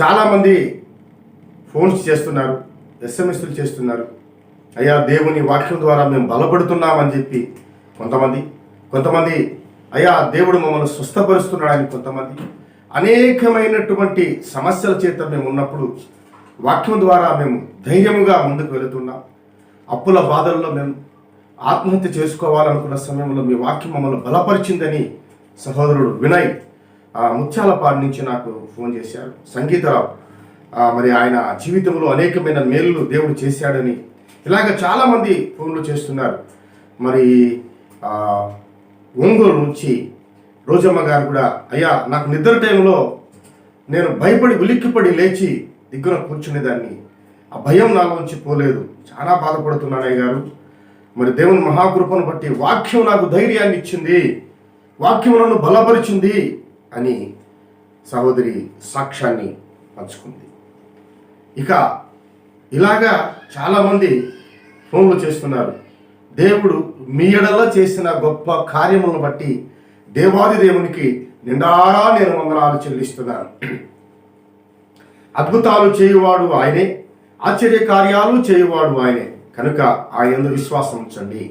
చాలామంది ఫోన్స్ చేస్తున్నారు, ఎస్ఎంఎస్లు చేస్తున్నారు. అయ్యా దేవుని వాక్యం ద్వారా మేము బలపడుతున్నామని చెప్పి కొంతమంది అయ్యా దేవుడు మమ్మల్ని స్వస్థపరుస్తున్నాడని కొంతమంది, అనేకమైనటువంటి సమస్యల చేత మేము ఉన్నప్పుడు వాక్యం ద్వారా మేము ధైర్యముగా ముందుకు వెళుతున్నాం. అప్పుల బాధల్లో మేము ఆత్మహత్య చేసుకోవాలనుకున్న సమయంలో మీ వాక్యం మమ్మల్ని బలపరిచిందని సహోదరుడు వినయ్ ముత్యాలపాడు నుంచి నాకు ఫోన్ చేశారు. సంగీతరావు మరి ఆయన జీవితంలో అనేకమైన మేలులు దేవుడు చేశాడని ఇలాగ చాలామంది ఫోన్లు చేస్తున్నారు. మరి ఒంగోలు నుంచి రోజమ్మ గారు కూడా, అయ్యా నాకు నిద్ర టైంలో నేను భయపడి ఉలిక్కిపడి లేచి దిగ్గున కూర్చునేదాన్ని, ఆ భయం నాలోంచి పోలేదు, చాలా బాధపడుతున్నాను అయ్య గారు. మరి దేవుని మహాకృపను బట్టి వాక్యం నాకు ధైర్యాన్ని ఇచ్చింది, వాక్యం నన్ను బలపరిచింది అని సహోదరి సాక్ష్యాన్ని పంచుకుంది. ఇక ఇలాగా చాలామంది ఫోన్లు చేస్తున్నారు. దేవుడు మీ ఎడల చేసిన గొప్ప కార్యములను బట్టి దేవాది దేవునికి నిండారా నేను వందనాలు చెల్లిస్తున్నాను. అద్భుతాలు చేయువాడు ఆయనే, ఆశ్చర్య కార్యాలు చేయువాడు ఆయనే, కనుక ఆయన విశ్వాసం ఉంచండి.